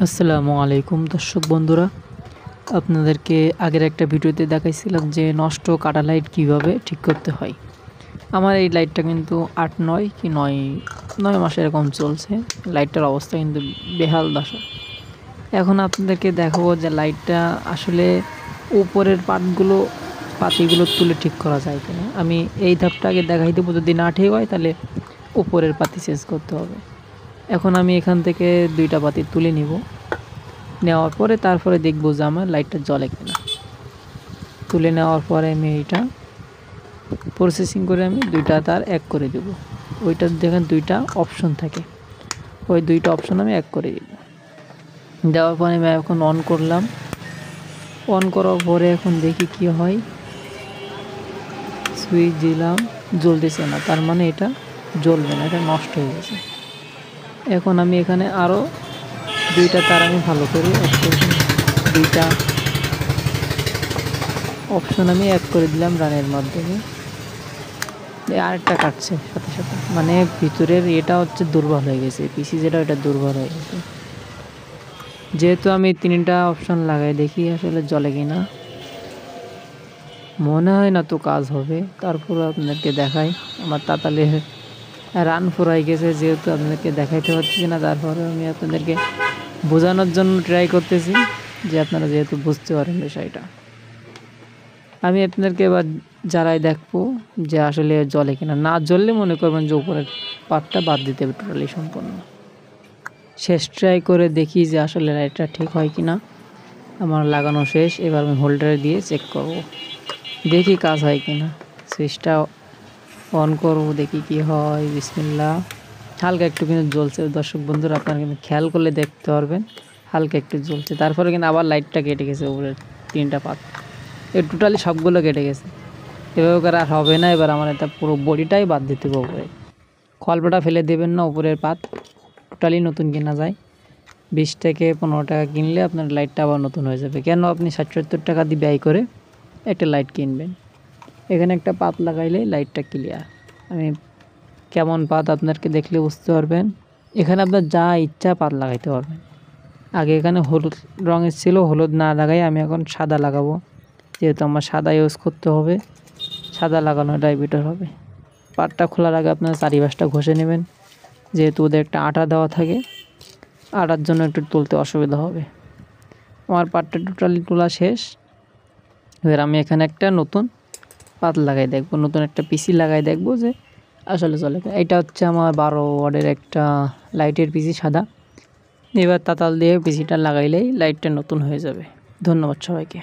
আসসালামু আলাইকুম দর্শক বন্ধুরা, আপনাদেরকে আগের একটা ভিডিওতে দেখাইছিলাম যে নষ্ট কাটা লাইট কিভাবে ঠিক করতে হয়। আমার এই লাইটটা কিন্তু ৮-৯ কি ৯ মাস এরকম চলছে। লাইটটার অবস্থা কিন্তু বেহাল দশা। এখন আপনাদেরকে দেখাবো যে লাইটটা আসলে উপরের পাতিগুলো তুলে ঠিক করা যায় কিনা। আমি এই ধাপটা আগে দেখাই দেবো, যদি না ঠিক হয় তাহলে উপরের পাতি চেঞ্জ করতে হবে। এখন আমি এখান থেকে ২টা পাতি তুলে নিব। নেওয়ার পরে তারপরে দেখব যে আমার লাইটটা জ্বলে কিনা। তুলে নেওয়ার পরে আমি এইটা প্রসেসিং করে আমি ২টা তার এক করে দেব। ওইটা দেখেন ২টা অপশন থাকে, ওই ২টা অপশন আমি এক করে দেব। দেওয়ার পরে আমি এখন অন করলাম। অন করার পরে এখন দেখি কি হয়। সুইচ দিলাম, জ্বলতেছে না, তার মানে এটা জ্বলবে না, এটা নষ্ট হয়ে গেছে। এখন আমি এখানে আরও ২টা তার আমি ভালো করে এক করে দিলাম। ২টা অপশন আমি এক করে দিলাম রানের মাধ্যমে। আরেকটা কাটছে সাথে সাথে, মানে ভিতরের এটা হচ্ছে দুর্বল হয়ে গেছে, পিসি যেটা এটা দুর্বল হয়ে গেছে। যেহেতু আমি ৩টা অপশন লাগাই, দেখি আসলে জ্বলে কিনা। মনে হয় না তো কাজ হবে, তারপর আপনাদেরকে দেখাই। আমার তাতালে রান ফুরাই গেছে, যেহেতু আপনাদেরকে দেখাইতে পারছি না, তারপরে আমি আপনাদেরকে বোঝানোর জন্য ট্রাই করতেছি যে আপনারা যেহেতু বুঝতে পারেন বিষয়টা। আমি আপনাদেরকে এবার জ্বালাই দেখবো যে আসলে জ্বলে কিনা। না জ্বললে মনে করবেন যে উপরের পার্টটা বাদ দিতে হবে টোটালি সম্পূর্ণ। শেষ ট্রাই করে দেখি যে আসলে লাইটটা ঠিক হয় কিনা। আমার লাগানো শেষ, এবার আমি হোল্ডারে দিয়ে চেক করব, দেখি কাজ হয় কিনা। সুইচটা অন করব, দেখি কি হয়। বিসমিল্লাহ। হালকা একটু কিন্তু জ্বলছে দর্শক বন্ধুরা, আপনারা কিন্তু খেয়াল করলে দেখতে পারবেন হালকা একটু জ্বলছে। তারপরে কিন্তু আবার লাইটটা কেটে গেছে, উপরের 3টা পাত টোটালি সবগুলো কেটে গেছে। এভাবে করে আর হবে না। এবার আমার এটা পুরো বডিটাই বাদ দিতে হবে উপরে। খল্পটা ফেলে দেবেন না, উপরের পাত টোটালি নতুন কেনা যায়। 20 থেকে 15 টাকা কিনলে আপনার লাইটটা আবার নতুন হয়ে যাবে। কেন আপনি 60-70 টাকা দিয়ে ব্যয় করে একটা লাইট কিনবেন? এখানে একটা পাত লাগাইলেই লাইটটা ক্লিয়ার। আমি কেমন পাত আপনাদেরকে দেখলে বুঝতে পারবেন। এখানে আপনার যা ইচ্ছা পাত লাগাইতে পারবেন। আগে এখানে হলুদ রঙের ছিল, হলুদ না লাগাই আমি এখন সাদা লাগাবো, যেহেতু আমার সাদা ইউজ করতে হবে। সাদা লাগানোটাই বেটার হবে। পাটটা খোলার আগে আপনারা চারিপাশটা ঘষে নেবেন, যেহেতু ওদের একটা আঠা দেওয়া থাকে, আটার জন্য একটু তুলতে অসুবিধা হবে। আমার পাটটা টোটালি তোলা শেষ। এবার আমি এখানে একটা নতুন পাত লাগাই দেখব, নতুন একটা পিসি লাগাই দেখব যে আসলে চলে। এটা হচ্ছে আমার 12 ওয়াটের একটা লাইটের পিসি, সাদা। এবার তাতাল দিয়ে পিসিটা লাগাইলেই লাইটটা নতুন হয়ে যাবে। ধন্যবাদ সবাইকে।